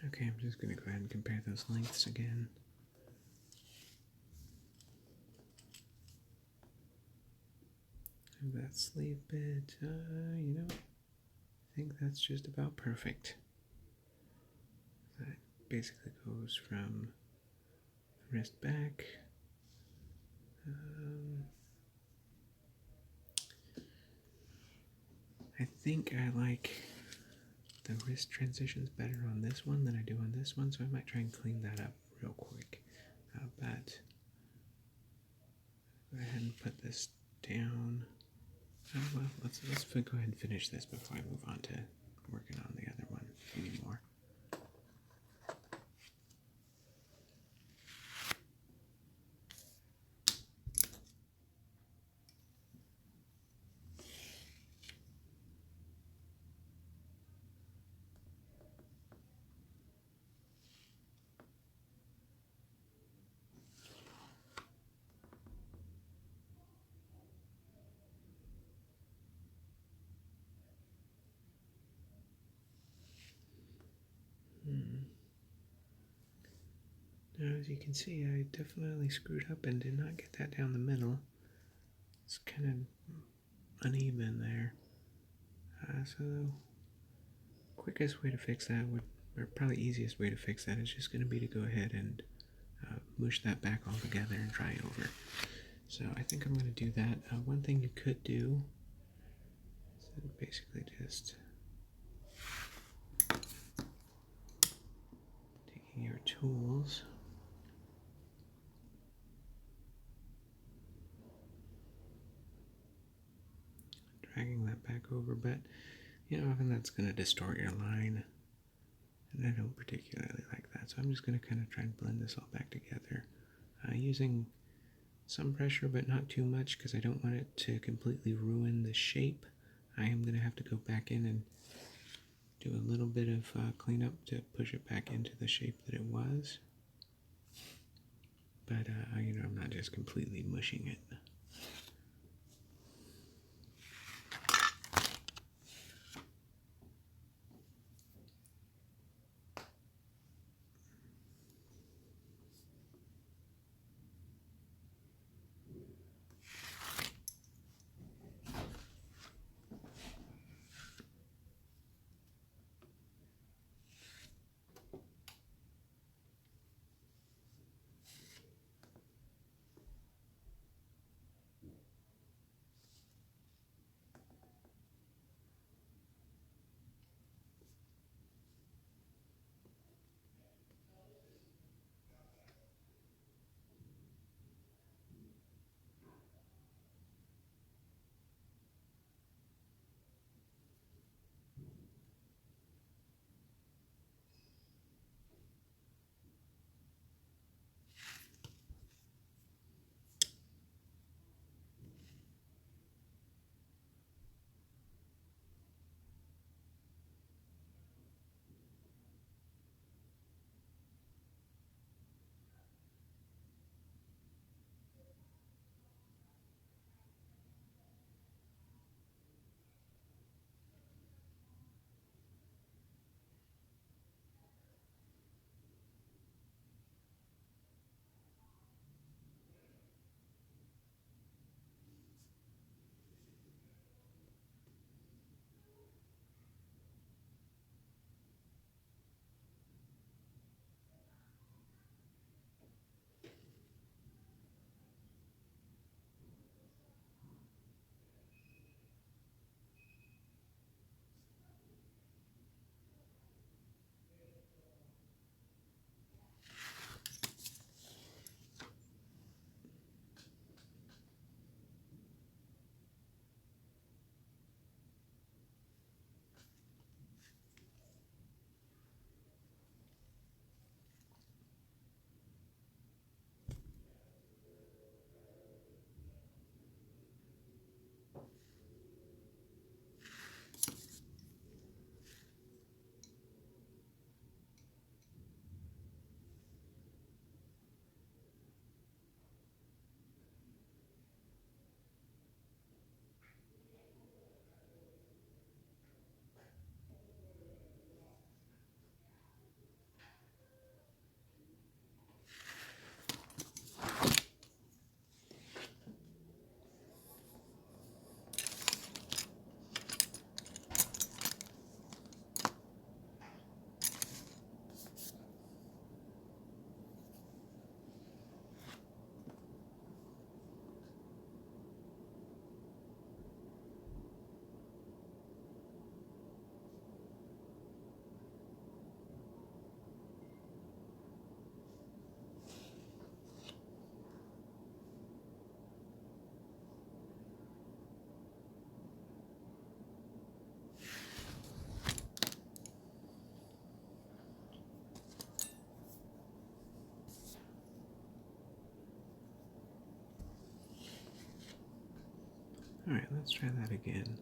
Okay, I'm just going to go ahead and compare those lengths again. And that sleeve bit, you know, I think that's just about perfect. That basically goes from the wrist back. I think I like the wrist transitions better on this one than I do on this one, so I might try and clean that up real quick. But go ahead and put this down. Well, let's go ahead and finish this before I move on to working on the other one anymore. Now, as you can see, I definitely screwed up and did not get that down the middle. It's kind of uneven there. So the quickest way to fix that would, or probably easiest way to fix that, is just going to be to go ahead and mush that back all together and dry over. So I think I'm going to do that. One thing you could do is basically just taking your tools, dragging that back over, but you know, often that's going to distort your line, and I don't particularly like that. So I'm just going to kind of try and blend this all back together using some pressure, but not too much, because I don't want it to completely ruin the shape. I am going to have to go back in and do a little bit of cleanup to push it back into the shape that it was. But, you know, I'm not just completely mushing it. Alright, let's try that again.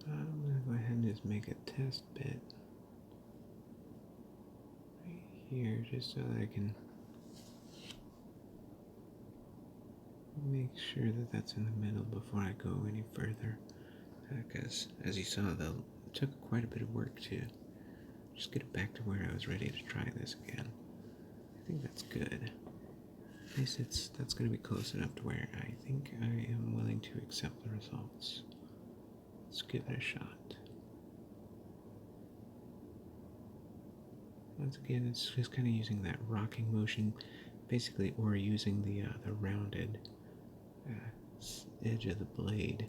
I'm going to go ahead and just make a test bit right here just so that I can make sure that that's in the middle before I go any further. Because, as you saw, it took quite a bit of work to just get it back to where I was ready to try this again. I think that's good. At least that's going to be close enough to where I think I am willing to accept the results. Let's give it a shot. Once again, it's just kind of using that rocking motion, basically, or using the rounded edge of the blade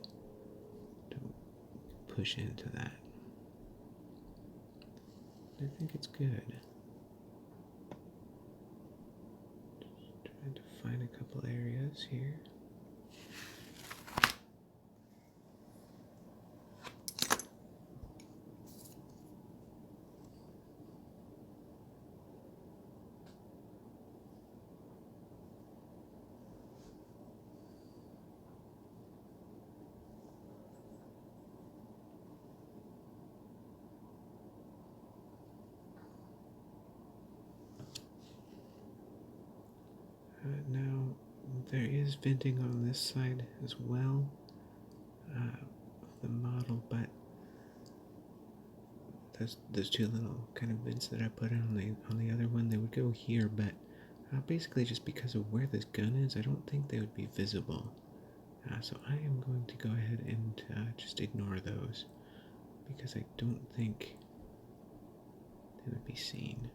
to push into that. I think it's good. Just trying to find a couple areas here. Now, there is venting on this side as well of the model, but those two little kind of vents that I put in on the other one, they would go here, but basically just because of where this gun is, I don't think they would be visible. So I am going to go ahead and just ignore those, because I don't think they would be seen.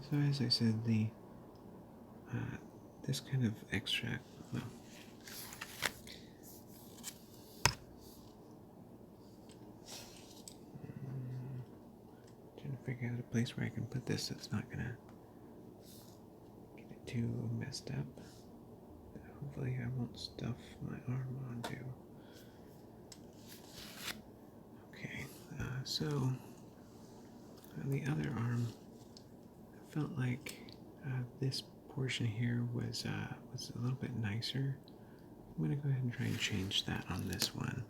So as I said, this kind of extract, well, trying to figure out a place where I can put this that's not gonna get it too messed up. Hopefully I won't stuff my arm onto. Okay, so on the other arm, I felt like this portion here was a little bit nicer. I'm gonna go ahead and try and change that on this one.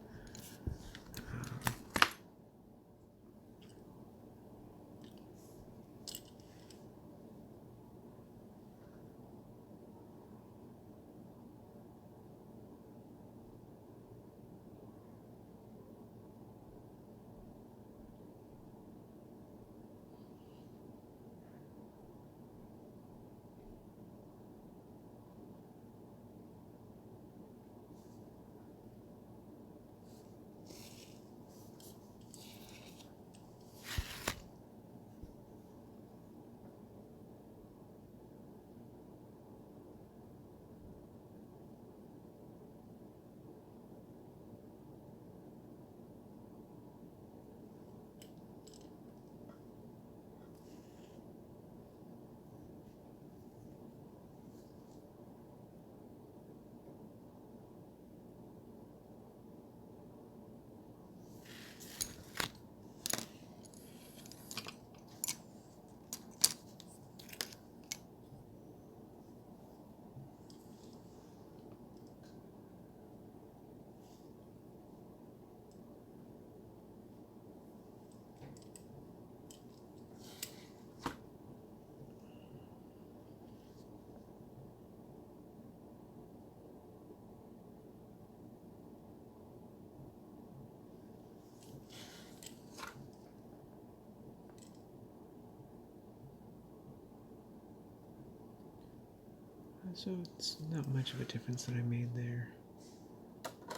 So it's not much of a difference that I made there.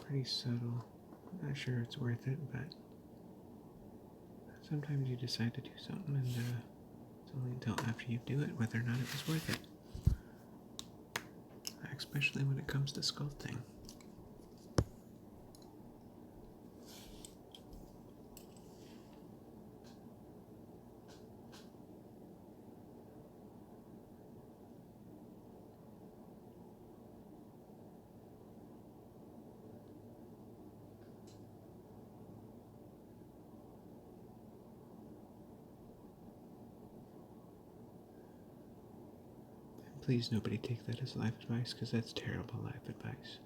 Pretty subtle. I'm not sure it's worth it, but sometimes you decide to do something and it's only until after you do it whether or not it was worth it. Especially when it comes to sculpting. Please, nobody take that as life advice, because that's terrible life advice.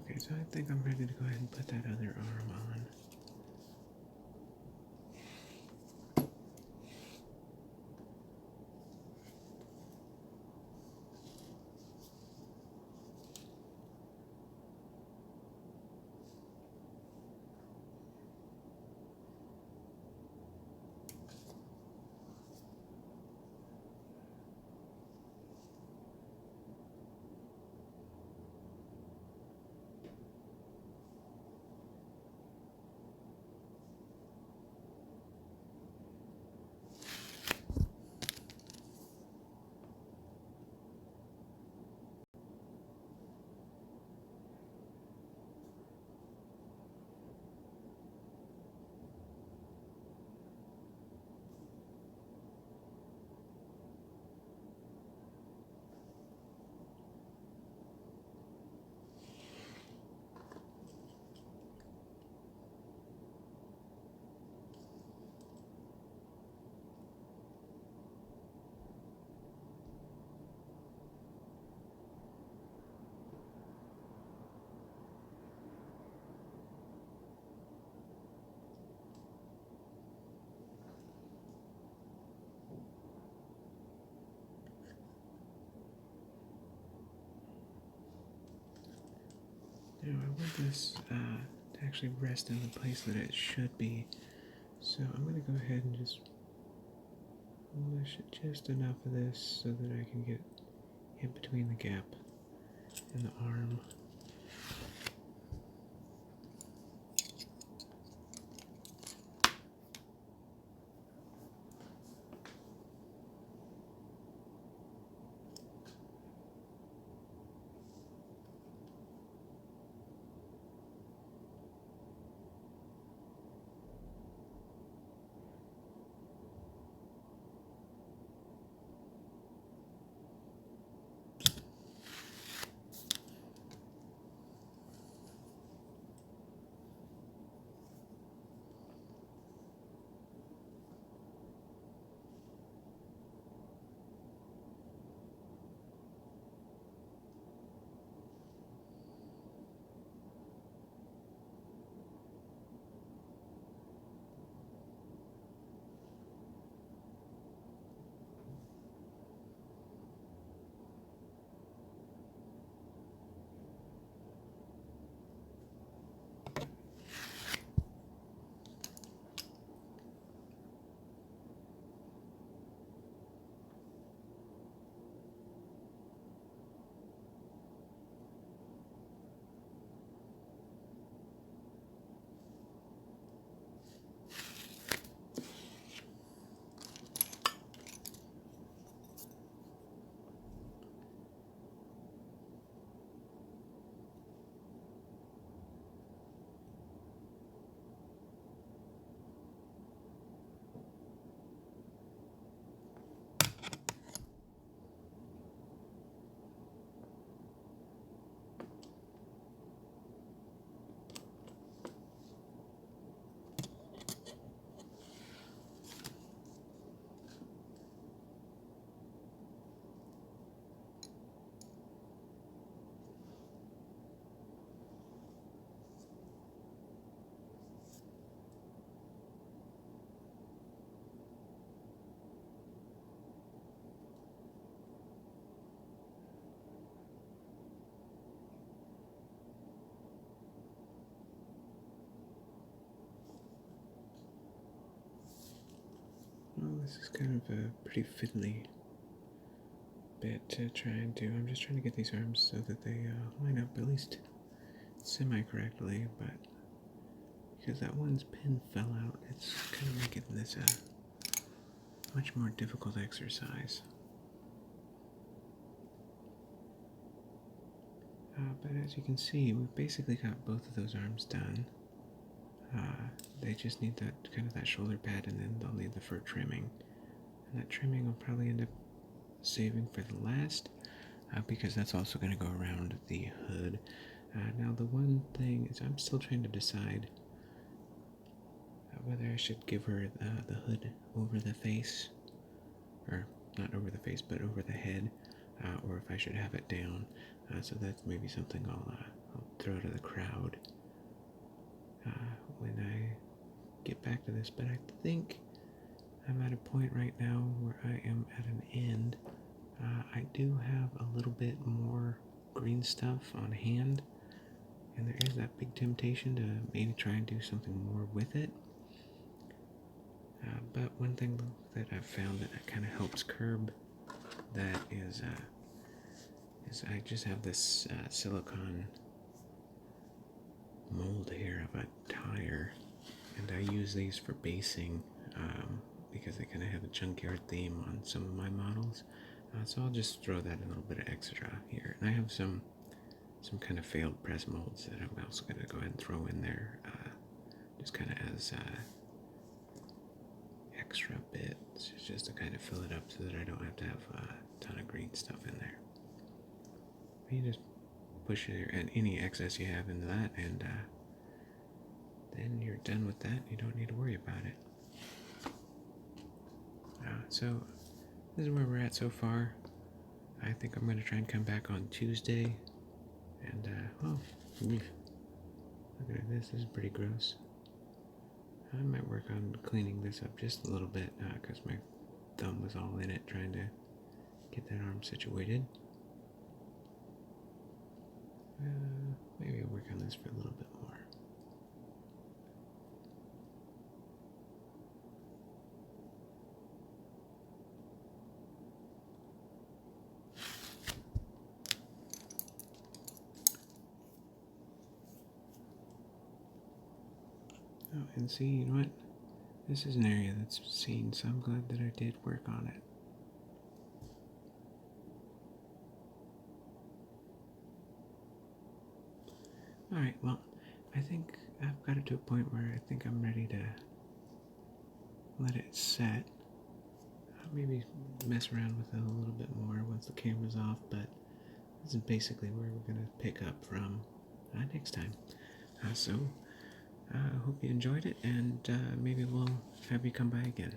Okay, so I think I'm ready to go ahead and put that other arm on. Now I want this to actually rest in the place that it should be. So I'm going to go ahead and just push it just enough of this so that I can get in between the gap in the arm. this is kind of a pretty fiddly bit to try and do. I'm just trying to get these arms so that they line up at least semi-correctly, but because that one's pin fell out, it's kind of making this a much more difficult exercise. But as you can see, we've basically got both of those arms done. They just need that shoulder pad, and then they'll need the fur trimming. And that trimming will probably end up saving for the last, because that's also going to go around the hood. Now the one thing is I'm still trying to decide whether I should give her the hood over the face, or not over the face, but over the head, or if I should have it down. So that's maybe something I'll throw to the crowd when I get back to this. But I think I'm at a point right now where I am at an end. I do have a little bit more green stuff on hand, and there is that big temptation to maybe try and do something more with it. But one thing that I've found that kind of helps curb that is I just have this silicone mold here of a tire, and I use these for basing because they kind of have a junkyard theme on some of my models. So I'll just throw that a little bit of extra here. And I have some kind of failed press molds that I'm also going to go ahead and throw in there, just kind of as extra bits, just to kind of fill it up so that I don't have to have a ton of green stuff in there. You just push it, and any excess you have into that, and then you're done with that. You don't need to worry about it. So this is where we're at so far. I think I'm going to try and come back on Tuesday, and look at this. This is pretty gross. I might work on cleaning this up just a little bit, because my thumb was all in it trying to get that arm situated. Maybe I'll work on this for a little bit more. Oh, and see, you know what? This is an area that's seen, so I'm glad that I did work on it. Alright, well, I think I've got it to a point where I think I'm ready to let it set. Maybe mess around with it a little bit more once the camera's off, but this is basically where we're going to pick up from next time. So, I hope you enjoyed it, and maybe we'll have you come by again.